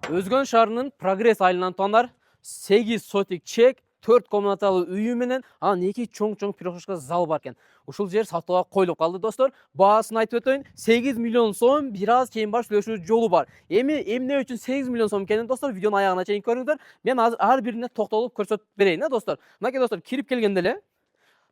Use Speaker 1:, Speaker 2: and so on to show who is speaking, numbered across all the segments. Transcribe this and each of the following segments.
Speaker 1: Өзгөн шаарынын Прогресс айылынан тугандар 8 сотик чек, 4 комнаталы үйү менен анан 2 чоң пирожка зал бар экен. Ушул жер сатууга коюлуп калды достор. Баасын айтып өтөйүн, 8 миллион сом, бир аз кийин бар сүйлөшүү жолу бар. Эми эмне үчүн 8 миллион сом экенин достор видеонун аягына чейин көрүңүздөр. Мен азыр ар бирине токтолуп көрсөтүп берейин, достор. Мынакей достор, кирип келгенде эле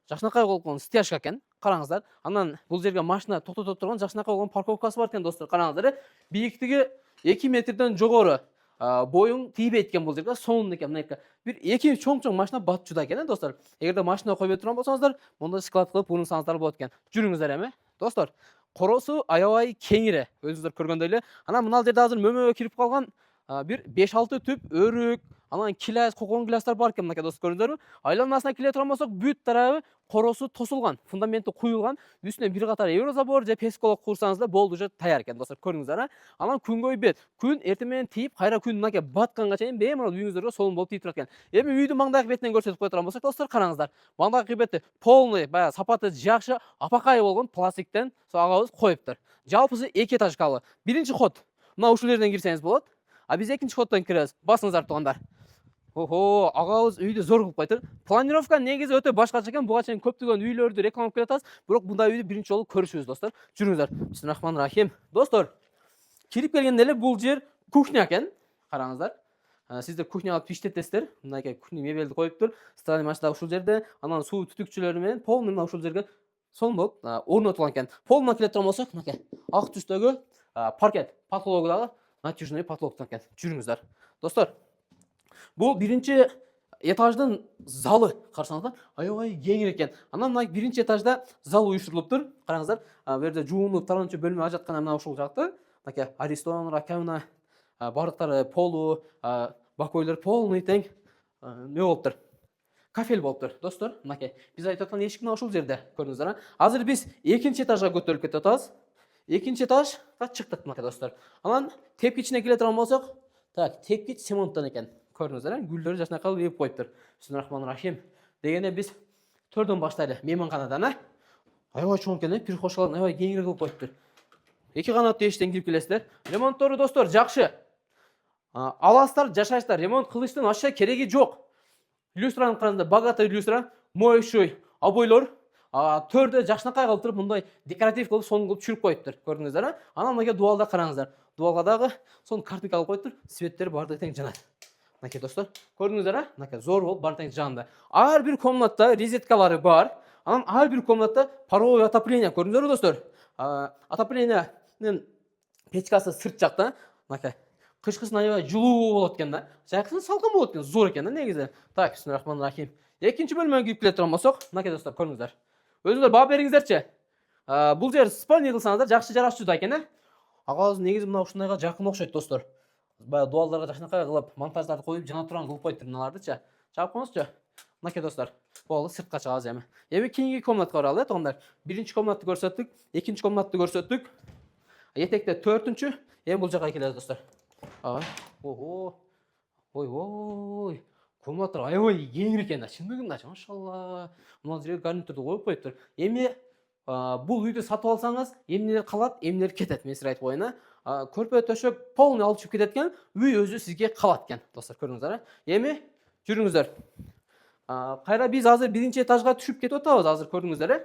Speaker 1: жакшынакай койгон стяжка экен. Караңыздар. Анан бул жерге машина токтотуп турган жакшынакай койгон парковкасы бар экен, достор. Караңыздар. Бийиктиги 2 метрден жогору. Боюң тийбейт экен бул жерде. Сонун экен мынакей. Бир 2 чоң машина батып жуда экен, достор. Эгерде машина койбой турган болсоңуздар, монда склад кылып урунсаңыздар болот экен. Жүрүңүздөр эми. Достор, коросу аябай кеңире. Өзүңүздөр көргөндөй эле. Анан мына жерде азыр мөмө кирип калган бир 5-6 түп өрүк, анан килас, кокон киластар бар экен, мынакей достор, көрдүңүздөрбү? Айланасына келе турган болсок, бүт тарабы коросу тосулган, фундаменти куюлган, үстүнө бир катар еврозабор же песколок курсаңыз да болду, уже даяр экен, достор, көрдүңүздөр. Анан күнгөй бет, күн эртең менен тийип, кайра күн мынакей батканга чейин беймарал үйүңүздөргө солун болуп тийип турат экен. Эми үйдүн маңдайкы бетинен көрсөтүп кое турган болсок, достор, караңыздар. Маңдайкы бети полный, баягы сапаты жакшы, апакай болгон пластиктен агабыз коюптур. Жалпысы 2 этажкалы. Биринчи ход. Мына ушул жерден кирсеңиз болот. А биз экинчи ходдон киребиз. Басыңыздар, тугандар. Охо, агабыз үйдү зор кылып коюптур. Планировка негизи өтө башкача экен. Буга чейин көптөгөн үйлөрдү рекламалап келатабыз, бирок мындай үйдү биринчи жолу көрүшүбүз, достор. Жүрүңүздөр. Бисмиллахиррахманиррахим. Достор, кирип келгенде эле бул жер кухня экен. Караңыздар. Сиздер кухняга пиштетесиздер. Мынакей кухня мебелди коюптур. Стиральный машина ушул жерде, анан суу түтүкчүлөрү менен полный мына ушул жерге сонун болуп орнотулган экен. Полуна келе турган болсок, мынакей ак түстөгү паркет потологу дагы натяжный потолоктон экен. Жүрүңүздөр. Достор, бул биринчи этаждын залы, карасаңыздар, аябай кеңир экен. Анан мына биринчи этажда зал уюштурулуптур. Караңыздар, бу жерде жуунуп, таранчу бөлмө ажаткан мына ушул жакта. Мынакей аристон, раковина, бардыктары полу, бакойлор полный тең не болуптур. Кафель болуптур, достор. Мынакей биз айтып аткан эшик мына ушул жерде, көрдүңүздөр. Азыр биз экинчи этажга көтөрүлүп кетип атабыз. Экинчи этажга чыктык, мынакей достор. Анан тепкичине келе турган болсок, так, тепкич семонттон экен. Көрдүңүздөр, гүлдөрү жакшынакай кылып ээп коюптур. Бисмиллахиррахманиррахим. Дегенде биз төрдөн баштайлы, мейманканадан, аябай чоң экен, пирхошкаларын аябай кеңири кылып коюптур. 2 канаттуу эшиктен кирип келесиздер. Ремонттору, достор, жакшы. Аласыздар, жашайсыздар. Ремонт кылыштын вообще кереги жок. Люстраны караңыздар, богатый люстра, моющий обойлор. Төрдө жакшынакай кылып туруп, мындай декоратив кылып, сонун кылып чүрүп коюптур. Көрдүңүздөр. Анан мынакей дуалда караңыздар. Дуалга дагы сонун картинка алып коюптур. Светтери баардыгы тең жанат. Мынакей достор, көрдүңүздөр, мынакей зор болуп баары тең жанды. Ар бир комнатта розеткалары бар. Анан ар бир комнатта паровой отопление, көрдүңүздөрбү, достор? Отоплениянын печкасы сырт жакта, мынакей кышкысын аябай жылуу болот экен да. Жайкысын салкын болот экен, зор экен да негизи. Так, бисмиллахиррахманиррахим. Экинчи бөлмөгө кирип келе турган болсок, мынакей достор, көрүңүздөр. Өзүңүздөр баа бериңиздерчи. Бул жер спальня кылсаңыздар жакшы жарашчу да экен, Агабыз негизи мына ушундайга жакын окшойт, достор. Баягы дуалдарга жакшынакай кылып, монтаждарды коюп, жана турган кылып коюптур мыналардычы. Чаап коңузчу. Мынакей достор. Болду, сыртка чыгабыз эми. Эми кийинки комнатка баралы, тугандар. Биринчи комнатты көрсөттүк, экинчи комнатты көрсөттүк. Этекте 4-үнчү. Эми бул жака келебиз, достор. Ого. Ой. Комнаталар аябай кеңир экен да, чындыгында, машалла. Мына жерге гарнитурду коюп коюптур. Эми бул үйдү сатып алсаңыз, эмнелер калат, эмнелер кетет, мен сиз айтып коеюн. Көрпө төшөк полный алып чыгып кетет экен, үй өзү сизге калат экен, достор, көрдүңүздөр. Эми жүрүңүздөр. Кайра биз азыр биринчи этажга түшүп кетип атабыз, азыр көрдүңүздөр.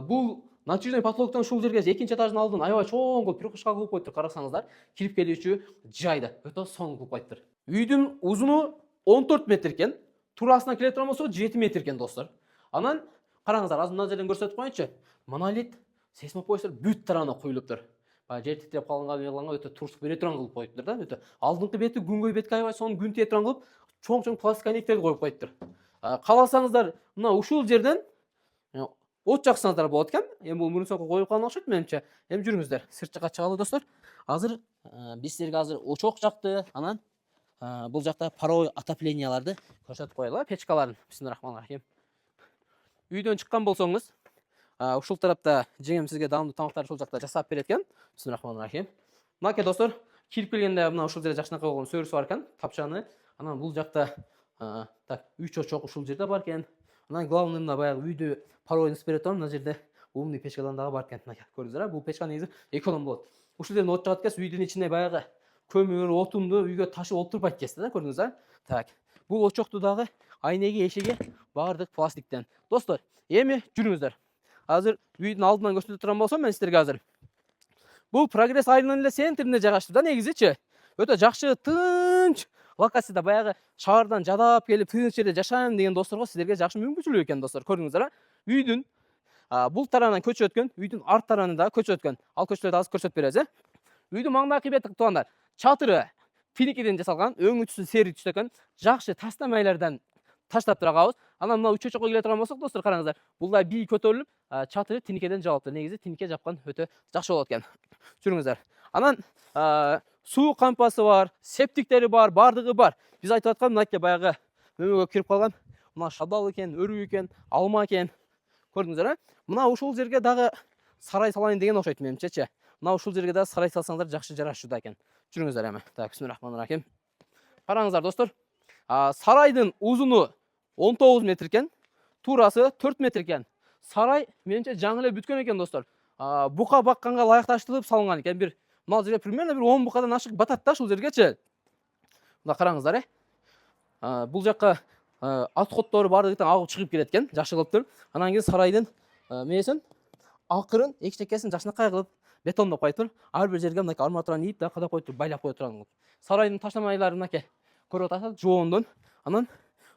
Speaker 1: Бул натяжный потолоктон ушул жерге экинчи этаждын алдын аябай чоң кылып пирхошка кылып коюптур, карасаңыздар. Кирип келүүчү жайды өтө сонун кылып коюптур. Үйдүн узуну 14 метр экен, турасына келе турган болсо 7 метр экен, достор. Анан караңыздар, азыр мына жерден көрсөтүп коеюнчу. Монолит сейсмопоястар бүт тарабына коюлуптур. Жер титиреп калганга өтө турсук бере турган кылып коюптур да, өтө. Алдыңкы бети күнгөй бетке аябай сонун күн тие турган кылып, чоң пластик айнектерди коюп коюптур. Кааласаңыздар, мына ушул жерден от жаксаңыздар болот экен. Эми бул мурунсокко коюп калган окшойт менимче. Эми жүрүңүздөр. Сырт жакка чыгалы, достор. Азыр биз силерге азыр очок жакты, анан бул жакта паровой отопленияларды көрсөтүп коелу, печкаларын. Бисмиллахиррахманиррахим. Үйдөн чыккан болсоңуз, ушул тарапта жеңем сизге даамдуу тамактарды ушул жакта жасап берет экен. Бисмиллахиррахманиррахим. Мынакей, достор, кирип келгенде мына ушул жерде жакшынакай болгон сөрүсү бар экен, тапчаны. Анан бул жакта так 3 очок ушул жерде бар экен. Анан главный мына баягы үйдү паровойн ысып берет мына жерде умный печкадан дагы бар экен. Мынакей көрдүңүздөр, бул печка негизи эконом болот. Ушул жерден от жагат экенсиз, үйдүн ичине баягы көмір, отунду үйгө ташып олтурбайт экенсиз да, көрдүңүз а? Так. Бул очокту дагы айнеги эшиги баардык пластиктен. Достор, эми жүрүңүздөр. Азыр үйдүн алдынан көрсөтө турган болсом мен силерге азыр. Бул Прогресс айылынын эле центринде жайгаштыр да негизичи. Өтө жакшы, тынч локацияда баягы шаардан жадап келип тынч жерде жашайм деген досторго силерге жакшы мүмкүнчүлүк экен достор. Көрдүңүздөр а? Үйдүн бул тарабынан көчө өткөн, үйдүн арт тарабынан дагы көчө өткөн. Ал көчөлөрдү азыр көрсөтүп беребиз, Үйдүн маңдагы бети туугандар. Чатыры финикиден жасалган, өңү сери түстө экен. Жакшы тастамайлардан таштап турабыз. Анан мына үч очокко келе турган болсок, достор, караңыздар. Бул да бий көтөрүлүп, чатыры тиникеден жабылыптыр. Негизи тинике жапкан өтө жакшы болот экен. Жүрүңүздөр. Анан суу кампасы бар, септиктери бар, бардыгы бар. Биз айтып аткан мынакей баягы мөмөгө кирип калган. Мына шабдал экен, өрүк экен, алма экен. Көрдүңүздөр, Мына ушул жерге дагы сарай салайын деген окшойт менимчечи. Мына ушул жерге дагы сарай салсаңдар жакшы жарашчуда экен. Жүрүңүздөр эми. Так, бисмиллахманиррахим. Караңыздар, достор. Сарайдын узуну 19 метр экен, туурасы 4 метр экен. Сарай менимче жаңы эле бүткөн экен, достор. Бука бакканга ылайыкташтырылып салынган экен. Бир мына жерге примерно 10 букадан ашык батат да ушул жергечи. Мына караңыздар, Бул жакка отходдору бардыгы агып чыгып келет экен, жакшы кылыптыр. Анан кийин сарайдын мээсин акырын эки-чекесин жакшынакай кылып бетондоп коюптур. Ар бир жерге мынакей арматураны ийип да кадап коюптур, байлап кое турган. Сарайдын таштамайлары мынакей көрүп атасыз, жоондон. Анан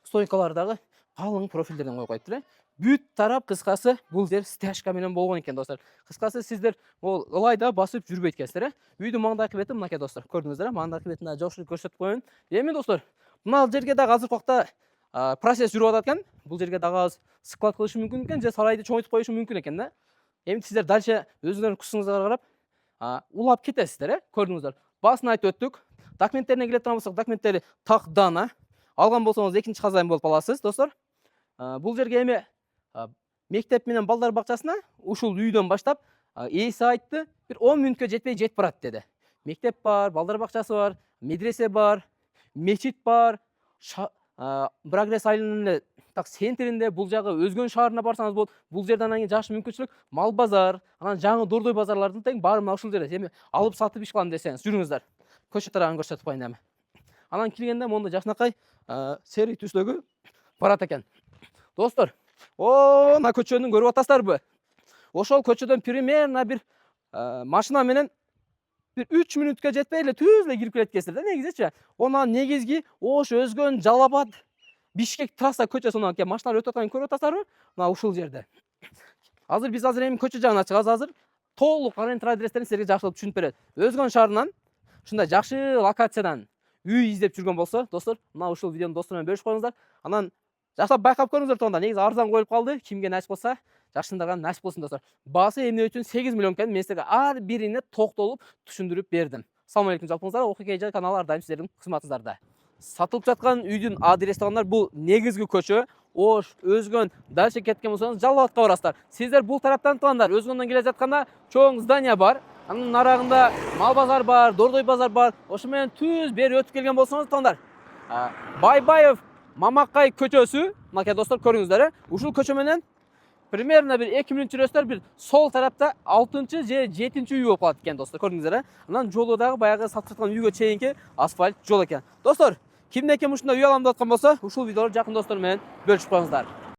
Speaker 1: стойкалар дагы калың профилдерден коюп коюптур. Бүт тарап кыскасы бул жер стяжка менен болгон экен, достор. Кыскасы сиздер бул ылайда басып жүрбөйт экенсиздер, Үйдүн маңдайкы бети мынакей, достор. Көрдүңүздөр, маңдайкы бетин жогору көрсөтүп коеюн. Эми, достор, мына жерге дагы азыркы убакта процесс жүрүп атат экен. Бул жерге дагы аз склад кылышы мүмкүн экен, же сарайды чоңойтуп коюшу мүмкүн экен да. Эми сиздер дальше өзүңөрдүн вкусуңузга карап улап кетесиздер, Көрдүңүздөр. Баасын айтып өттүк. Документтерине келе турган болсок, документтери так дана. Алган болсоңуз экинчи казайын болуп аласыз, достор. Бул жерге эми мектеп менен балдар бакчасына ушул үйдөн баштап ээси айтты, бир 10 мүнөткө жетпей жетип барат деди. Мектеп бар, балдар бакчасы бар, медресе бар, мечит бар. Прогресс айылынын эле так центринде, бул жагы Өзгөн шаарына барсаңыз болот. Бул жерде анан кийин жакшы мүмкүнчүлүк, мал базар, анан жаңы дордой базарлардын тең баары мына ушул жерде. Эми алып сатып иш кылам десеңиз, жүрүңүздөр. Көчө тарабын көрсөтүп коеюн эми. Анан киргенде монда жакшынакай сери түстөгү барат экен. Достор, мына көчөнүн көрүп атасыздарбы? Ошол көчөдөн примерно бир машина менен бир 3 мүнөткө жетпей эле түз эле кирип келет экенсиздер да, негизичи. Онан негизги Ош, Өзгөн, Жалал-Абад, Бишкек трасса көчөсүнөн кеп машиналар өтүп атканын көрүп атасыздарбы? Мына ушул жерде. Азыр биз эми көчө жагына чыгабыз. Азыр толук ориентир адрестерин силерге жакшылап түшүнүп берет. Өзгөн шаарынан ушундай жакшы локациядан үй издеп жүргөн болсо, достор, мына ушул видеону достор менен бөлүшүп коюңуздар. Анан жакшылап байкап көрүңүздөр тоонда. Негизи арзан коюлуп калды. Кимге насип болсо, жакшындарга насип болсун, достор. Баасы эмне үчүн 8 миллион экен, мен силерге ар бирине токтолуп түшүндүрүп бердим. Assalamu alaikum жалпыңыздар, Окукейжа каналы ар дайым силердин кызматыңыздарда. Сатылып жаткан үйдүн адреси туугандар, бул негизги көчө. Ош, Өзгөн, дальше кеткен болсоңуз Жалал-Абадка барасыздар. Сиздер бул тараптан туугандар, Өзгөндөн келе жатканда чоң здание бар. Анын нарагында мал базар бар, дордой базар бар. Ошо менен түз бери өтүп келген болсоңуз туугандар, Байбаев Мамакай көчөсү, мынакей достор, көрүңүздөр, ушул көчө менен примерно бир 2 мүнөт жүрөсүздөр, бир сол тарапта 6-чы же 7-чи үй болуп калат экен, достор. Көрдүңүздөр, Анан жолу дагы баягы сатып жаткан үйгө чейинки асфальт жол экен. Достор, кимде ким ушундай үй алам деп аткан болсо, ушул видеолорду жакын достор менен бөлүшүп коюңуздар.